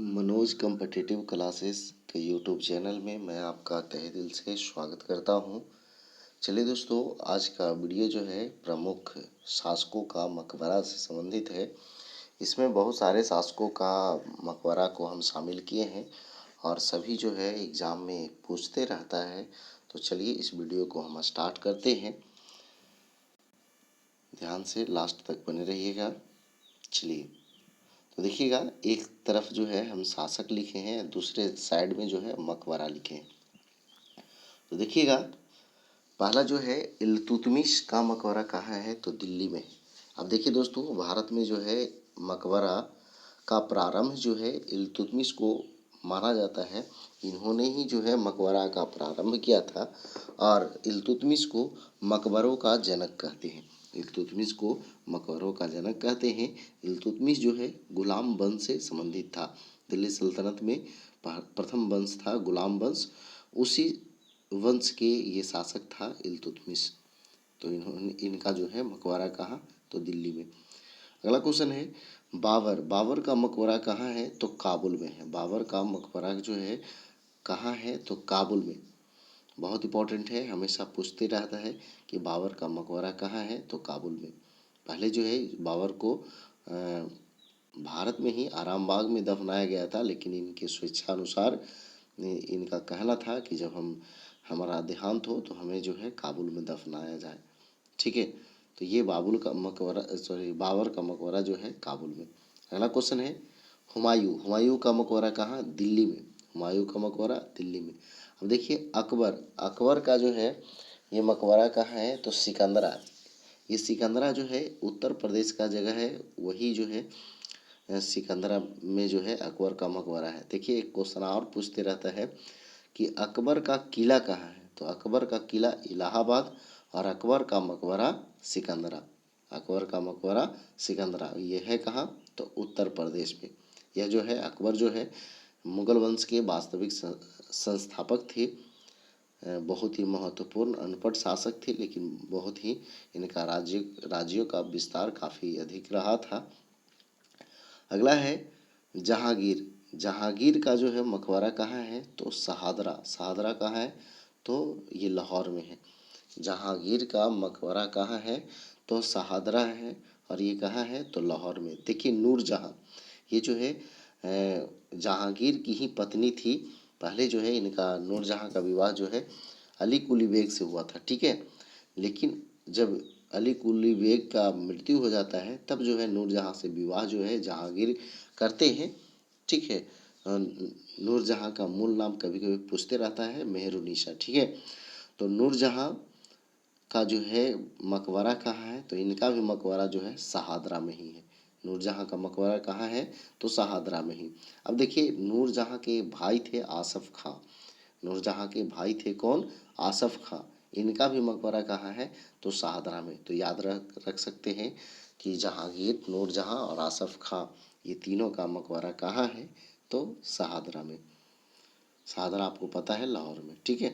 Manoj competitive classes के YouTube channel में मैं आपका तहे दिल से स्वागत करता हूं। चलिए दोस्तों, आज का वीडियो जो है प्रमुख शासकों का मकबरा से संबंधित है। इसमें बहुत सारे शासकों का मकबरा को हम शामिल किए हैं और सभी जो है एग्ज़ाम में पूछते रहता है। तो चलिए इस वीडियो को हम स्टार्ट करते हैं। ध्यान से लास्ट तक बने रहिएगा। चलिए, तो देखिएगा, एक तरफ जो है हम शासक लिखे हैं, दूसरे साइड में जो है मकबरा लिखे हैं। तो देखिएगा, पहला जो है इल्तुतमिश का मकबरा कहाँ है, तो दिल्ली में। अब देखिए दोस्तों, भारत में जो है मकबरा का प्रारंभ जो है इल्तुतमिश को माना जाता है। इन्होंने ही जो है मकबरा का प्रारंभ किया था और इल्तुतमिश को मकबरों का जनक कहते हैं। इल्तुतमिश को मकबरों का जनक कहते हैं। इल्तुतमिश जो है गुलाम वंश से संबंधित था। दिल्ली सल्तनत में प्रथम वंश था गुलाम वंश, उसी वंश के ये शासक था इल्तुतमिश। तो इनका जो है मकबरा कहाँ, तो दिल्ली में। अगला क्वेश्चन है बाबर। बाबर का मकबरा कहाँ है, तो काबुल में है। बाबर का मकबरा जो है कहाँ है, तो काबुल में। बहुत इंपॉर्टेंट है, हमेशा पूछते रहता है कि बाबर का मकबरा कहाँ है, तो काबुल में। पहले जो है बाबर को भारत में ही आराम बाग में दफनाया गया था, लेकिन इनके स्वेच्छा अनुसार इनका कहना था कि जब हमारा देहांत हो तो हमें जो है काबुल में दफनाया जाए। ठीक है, तो ये बाबर का मकबरा जो है काबुल में। अगला क्वेश्चन है हुमायूं। हुमायूं का मकबरा कहाँ, दिल्ली में। हुमायूं का मकबरा दिल्ली में। अब देखिए अकबर। अकबर का जो है ये मकबरा कहाँ है, तो सिकंदरा। ये सिकंदरा जो है उत्तर प्रदेश का जगह है, वही जो है सिकंदरा में जो है अकबर का मकबरा है। देखिए एक क्वेश्चन और पूछते रहता है कि अकबर का किला कहाँ है, तो अकबर का किला इलाहाबाद और अकबर का मकबरा सिकंदरा। अकबर का मकबरा सिकंदरा ये है कहाँ, तो उत्तर प्रदेश में। यह जो है अकबर जो है मुगल वंश के वास्तविक संस्थापक थे। बहुत ही महत्वपूर्ण अनपढ़ शासक थे, लेकिन बहुत ही इनका राज्यों का विस्तार काफ़ी अधिक रहा था। अगला है जहांगीर। जहांगीर का जो है मकबरा कहाँ है, तो शहादरा। शहादरा कहाँ है, तो ये लाहौर में है। जहांगीर का मकबरा कहाँ है, तो शहादरा है और ये कहाँ है, तो लाहौर में। देखिए नूरजहां, ये जो है जहांगीर की ही पत्नी थी। पहले जो है इनका नूरजहां का विवाह जो है अली कुली बेग से हुआ था। ठीक है, लेकिन जब अली कुली बेग का मृत्यु हो जाता है तब जो है नूरजहां से विवाह जो है जहांगीर करते हैं। ठीक है, नूरजहां का मूल नाम कभी कभी पूछते रहता है मेहरुनिसा। ठीक है, तो नूरजहां का जो है मकबरा कहाँ है, तो इनका भी मकबरा जो है शहादरा में ही है। नूरजहां का मकबरा कहाँ है, तो शहादरा में ही। अब देखिए नूरजहां के भाई थे आसफ खां। नूरजहां के भाई थे कौन, आसफ खां। इनका भी मकबरा कहाँ है, तो शहादरा में। तो याद रख सकते हैं कि जहांगीर, नूरजहां और आसफ खां, ये तीनों का मकबरा कहाँ है, तो शहादरा में। शहादरा आपको पता है लाहौर में। ठीक है,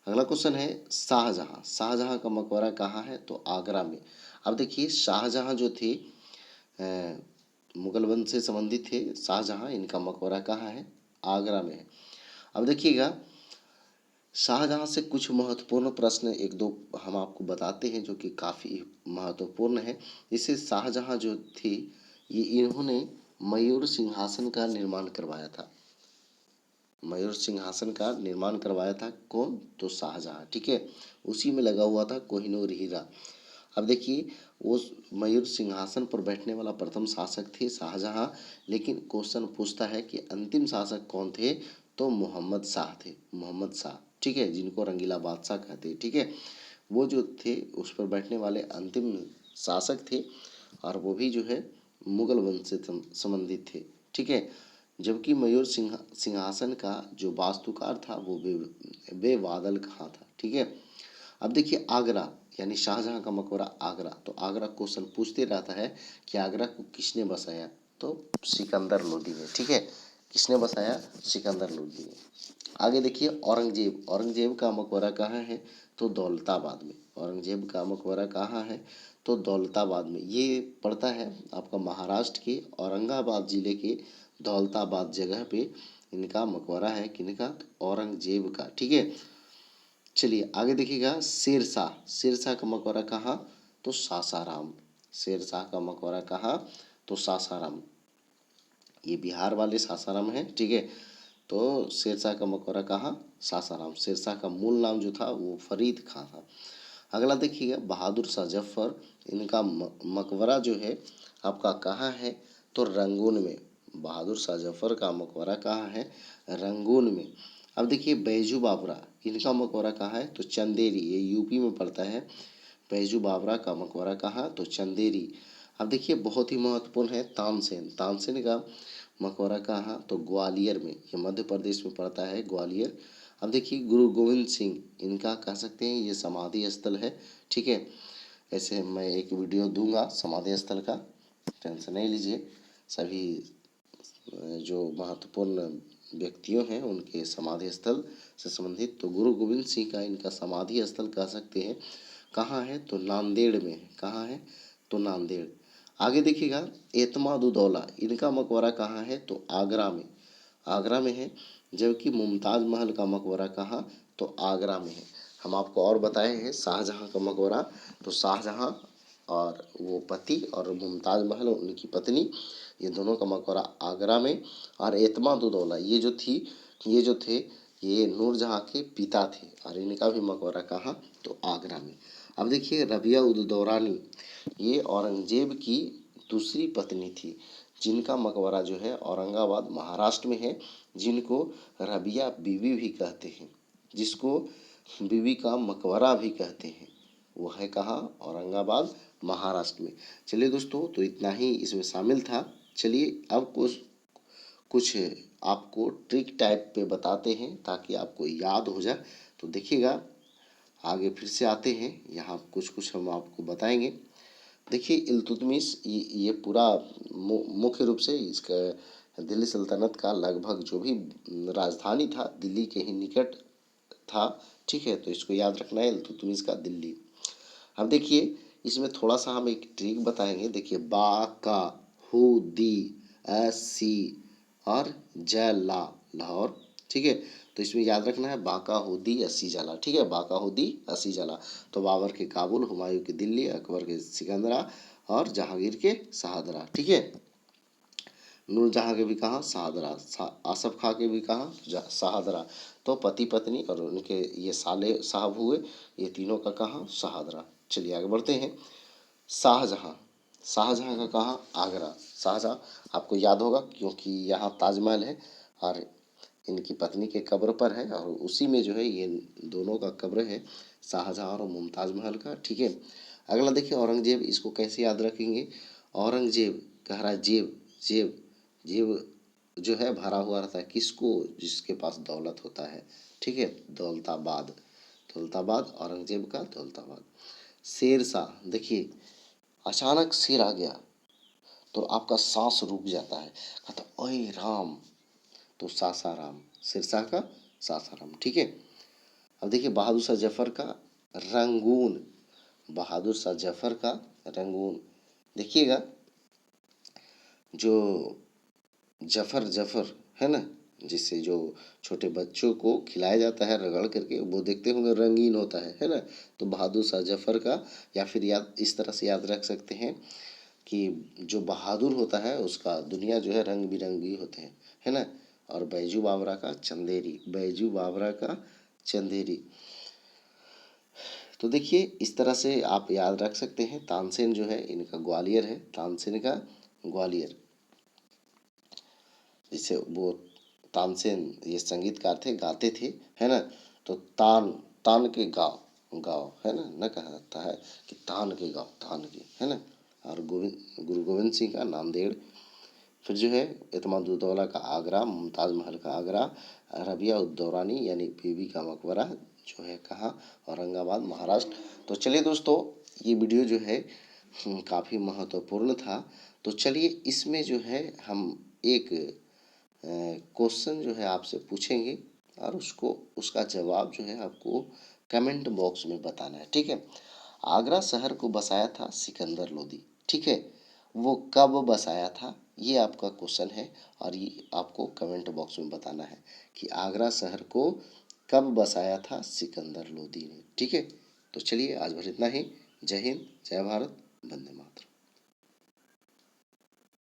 अगला क्वेश्चन है शाहजहां। शाहजहां का मकबरा कहाँ है, तो आगरा में। अब देखिए शाहजहां जो थे मुगल वंश से संबंधित थे। शाहजहां, इनका मकबरा कहाँ है, आगरा में है। अब देखिएगा शाहजहां से कुछ महत्वपूर्ण प्रश्न एक दो हम आपको बताते हैं जो कि काफ़ी महत्वपूर्ण है। जैसे शाहजहां जो थे ये इन्होंने मयूर सिंहासन का निर्माण करवाया था। मयूर सिंहासन का निर्माण करवाया था कौन, तो शाहजहां। ठीक है, उसी में लगा हुआ था कोहिनूर हीरा। अब देखिए वो मयूर सिंहासन पर बैठने वाला प्रथम शासक थे शाहजहां, लेकिन क्वेश्चन पूछता है कि अंतिम शासक कौन थे, तो मोहम्मद शाह थे। मोहम्मद शाह, ठीक है, जिनको रंगीला बादशाह कहते हैं। ठीक है, वो जो थे उस पर बैठने वाले अंतिम शासक थे और वो भी जो है मुगल वंश से संबंधित थे। ठीक है, जबकि मयूर सिंहासन का जो वास्तुकार था वो बेवादल खां था। ठीक है, अब देखिए आगरा, यानी शाहजहां का मकबरा आगरा। तो आगरा क्वेश्चन पूछते रहता है कि आगरा को किसने बसाया, तो सिकंदर लोदी ने। ठीक है, किसने बसाया, सिकंदर लोदी ने। आगे देखिए औरंगजेब। औरंगजेब का मकबरा कहाँ है, तो दौलताबाद में। औरंगजेब का मकबरा कहाँ है, तो दौलताबाद में। ये पड़ता है आपका महाराष्ट्र के औरंगाबाद जिले के दौलताबाद जगह पे इनका मकबरा है, किनका? औरंगजेब का। ठीक है, चलिए आगे देखिएगा। शेरशाह, शेरशाह का मकबरा कहाँ? तो सासाराम। शेरशाह का मकबरा कहाँ? तो सासाराम। ये बिहार वाले सासाराम है। ठीक है, तो शेरशाह का मकबरा कहाँ? सासाराम। शेरशाह का मूल नाम जो था वो फरीद खां था। अगला देखिएगा, बहादुर शाह जफर, इनका मकबरा जो है आपका कहाँ है? तो रंगून में। बहादुर शाह जफर का मकबरा कहाँ है? रंगून में। अब देखिए बैजू बावरा, इनका मकबरा कहाँ है? तो चंदेरी, ये यूपी में पड़ता है। बैजू बावरा का मकबरा कहाँ? तो चंदेरी। अब देखिए बहुत ही महत्वपूर्ण है तानसेन, तानसेन का मकबरा कहाँ? तो ग्वालियर में, ये मध्य प्रदेश में पड़ता है, ग्वालियर। अब देखिए गुरु गोविंद सिंह, इनका कह सकते हैं ये समाधि स्थल है। ठीक है, ऐसे मैं एक वीडियो दूंगा समाधि स्थल का, टेंशन नहीं लीजिए। सभी जो महत्वपूर्ण व्यक्तियों हैं उनके समाधि स्थल से संबंधित, तो गुरु गोविंद सिंह का इनका समाधि स्थल कह सकते हैं कहाँ है? तो नांदेड़ में है। कहाँ है? तो नांदेड़। आगे देखिएगा, एतमादुद्दौला, इनका मकबरा कहाँ है? तो आगरा में, आगरा में है। जबकि मुमताज महल का मकबरा कहाँ? तो आगरा में है। हम आपको और बताए हैं शाहजहां का मकबरा, तो शाहजहां और वो पति और मुमताज महल उनकी पत्नी, ये दोनों का मकबरा आगरा में। और एतमादुद्दौला ये जो थे ये नूरजहां के पिता थे, और इनका भी मकबरा कहाँ? तो आगरा में। अब देखिए रबिया उद दौरानी, ये औरंगजेब की दूसरी पत्नी थी, जिनका मकबरा जो है औरंगाबाद महाराष्ट्र में है, जिनको रबिया बीवी भी कहते हैं, जिसको बीवी का मकबरा भी कहते हैं। वो है कहाँ? औरंगाबाद महाराष्ट्र में। चलिए दोस्तों, तो इतना ही इसमें शामिल था। चलिए अब कुछ कुछ आपको ट्रिक टाइप पे बताते हैं ताकि आपको याद हो जाए। तो देखिएगा, आगे फिर से आते हैं, यहाँ कुछ कुछ हम आपको बताएंगे। देखिए इल्तुतमिश, ये पूरा मुख्य रूप से इसका दिल्ली सल्तनत का लगभग जो भी राजधानी था दिल्ली के ही निकट था। ठीक है, तो इसको याद रखना है, इल्तुतमिश का दिल्ली। अब देखिए इसमें थोड़ा सा हम एक ट्रिक बताएंगे। देखिए बा का हु दी सी और जला, लाहौर। ठीक है, तो इसमें याद रखना है बाका हुदी अस्सी जाला। ठीक है, बाका हुदी अस्सी जाला। तो बाबर के काबुल, हुमायूं की दिल्ली, अकबर के सिकंदरा और जहांगीर के शाहदरा। ठीक है, नूरजहां के भी कहाँ? शाहदरा। आसफ खां के भी कहाँ? शाहदरा। तो पति पत्नी और उनके ये साले साहब हुए, ये तीनों का कहाँ? शाहदरा। चलिए आगे बढ़ते हैं। शाहजहां, शाहजहां का कहाँ? आगरा। शाहजहां आपको याद होगा क्योंकि यहाँ ताजमहल है और इनकी पत्नी के कब्र पर है, और उसी में जो है ये दोनों का कब्र है, शाहजहां और मुमताज महल का। ठीक है, अगला देखिए औरंगजेब, इसको कैसे याद रखेंगे? औरंगजेब कह रहा है जेब, जेब जेब जो है भरा हुआ रहता है किसको? जिसके पास दौलत होता है। ठीक है, दौलताबाद, दौलताबाद, औरंगजेब का दौलताबाद। शेरशाह, देखिए अचानक शेर आ गया तो आपका सांस रुक जाता है, कहता ओए राम, तो सासाराम, सिरसा का सासाराम। ठीक है, अब देखिए बहादुर शाह जफर का रंगून, बहादुर शाह जफर का रंगून। देखिएगा जो जफर जफर है ना, जिससे जो छोटे बच्चों को खिलाया जाता है रगड़ करके, वो देखते होंगे रंगीन होता है ना। तो बहादुर शाह जफर का, या फिर याद इस तरह से याद रख सकते हैं कि जो बहादुर होता है उसका दुनिया जो है रंग बिरंगी होते हैं, है ना। और बैजू बावरा का चंदेरी, बैजू बावरा का चंदेरी। तो देखिए इस तरह से आप याद रख सकते हैं। तानसेन जो है इनका ग्वालियर है, तानसेन का ग्वालियर। जैसे वो तानसेन ये संगीतकार थे, गाते थे, है ना। तो तान, तान के गाँव, गाँव है ना, न कहा जाता है कि तान के गाँव, तान के, है ना। और गुरु गोविंद सिंह का नांदेड़। फिर जो है एतमादुद्दौला का आगरा, मुमताज़ महल का आगरा, रबिया उद दौरानी यानी बीबी का मकबरा जो है कहाँ? औरंगाबाद महाराष्ट्र। तो चलिए दोस्तों, ये वीडियो जो है काफ़ी महत्वपूर्ण था। तो चलिए इसमें जो है हम एक क्वेश्चन जो है आपसे पूछेंगे, और उसको उसका जवाब जो है आपको कमेंट बॉक्स में बताना है। ठीक है, आगरा शहर को बसाया था सिकंदर लोदी। ठीक है, वो कब बसाया था? ये आपका क्वेश्चन है और ये आपको कमेंट बॉक्स में बताना है कि आगरा शहर को कब बसाया था सिकंदर लोदी ने। ठीक है, तो चलिए आज भर इतना ही। जय हिंद, जय भारत, वंदे मातरम।